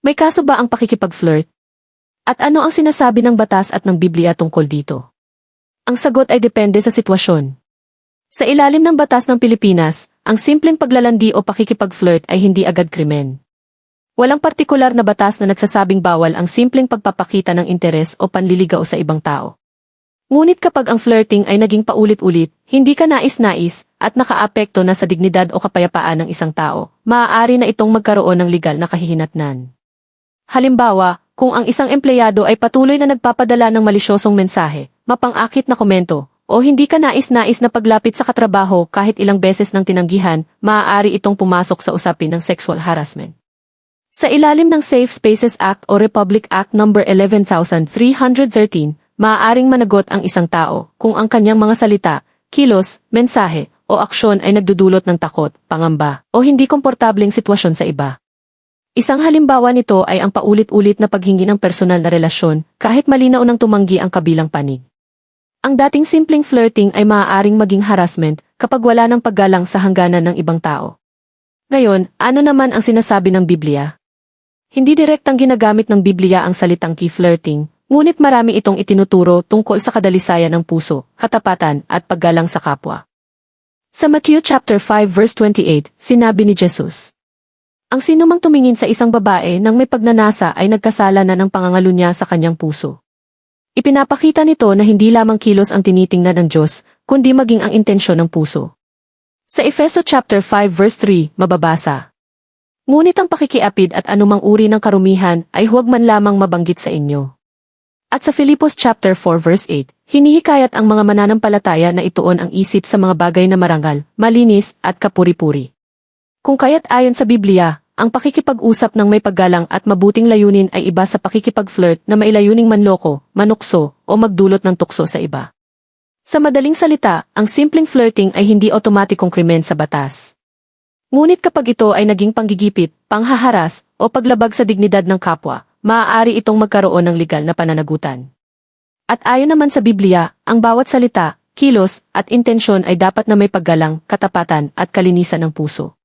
May kaso ba ang pakikipag-flirt? At ano ang sinasabi ng batas at ng Biblia tungkol dito? Ang sagot ay depende sa sitwasyon. Sa ilalim ng batas ng Pilipinas, ang simpleng paglalandi o pakikipag-flirt ay hindi agad krimen. Walang partikular na batas na nagsasabing bawal ang simpleng pagpapakita ng interes o panliligaw sa ibang tao. Ngunit kapag ang flirting ay naging paulit-ulit, hindi ka nais-nais, at nakaapekto na sa dignidad o kapayapaan ng isang tao, maaari na itong magkaroon ng legal na kahihinatnan. Halimbawa, kung ang isang empleyado ay patuloy na nagpapadala ng malisyosong mensahe, mapang-akit na komento, o hindi ka nais-nais na paglapit sa katrabaho kahit ilang beses ng tinanggihan, maaari itong pumasok sa usapin ng sexual harassment. Sa ilalim ng Safe Spaces Act o Republic Act No. 11,313, maaaring managot ang isang tao kung ang kanyang mga salita, kilos, mensahe, o aksyon ay nagdudulot ng takot, pangamba, o hindi komportableng sitwasyon sa iba. Isang halimbawa nito ay ang paulit-ulit na paghingi ng personal na relasyon kahit malinaw nang tumanggi ang kabilang panig. Ang dating simpleng flirting ay maaaring maging harassment kapag wala ng paggalang sa hangganan ng ibang tao. Ngayon, ano naman ang sinasabi ng Biblia? Hindi direktang ginagamit ng Biblia ang salitang flirting, ngunit marami itong itinuturo tungkol sa kadalisayan ng puso, katapatan, at paggalang sa kapwa. Sa Matthew chapter 5 verse 28, sinabi ni Jesus, ang sinumang tumingin sa isang babae nang may pagnanasa ay nagkasala na ng pangangalo niya sa kanyang puso. Ipinapakita nito na hindi lamang kilos ang tinitingnan ng Diyos, kundi maging ang intensyon ng puso. Sa Efeso chapter 5 verse 3, mababasa, ngunit ang pakikiapid at anumang uri ng karumihan ay huwag man lamang mabanggit sa inyo. At sa Filipos chapter 4 verse 8, hinihikayat ang mga mananampalataya na ituon ang isip sa mga bagay na marangal, malinis, at kapuri-puri. Kung kaya't ayon sa Biblia, ang pakikipag-usap ng may paggalang at mabuting layunin ay iba sa pakikipag-flirt na may layuning manloko, manukso, o magdulot ng tukso sa iba. Sa madaling salita, ang simpleng flirting ay hindi otomatikong krimen sa batas. Ngunit kapag ito ay naging panggigipit, panghaharas, o paglabag sa dignidad ng kapwa, maaari itong magkaroon ng legal na pananagutan. At ayon naman sa Biblia, ang bawat salita, kilos, at intensyon ay dapat na may paggalang, katapatan, at kalinisan ng puso.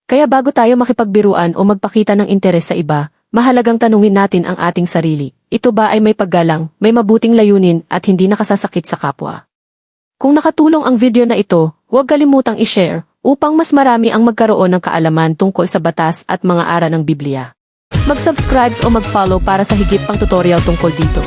Kaya bago tayo makipagbiruan o magpakita ng interes sa iba, mahalagang tanungin natin ang ating sarili. Ito ba ay may paggalang, may mabuting layunin, at hindi nakasasakit sa kapwa? Kung nakatulong ang video na ito, huwag kalimutang i-share, upang mas marami ang magkaroon ng kaalaman tungkol sa batas at mga aral ng Biblia. Mag-subscribe o mag-follow para sa higit pang tutorial tungkol dito.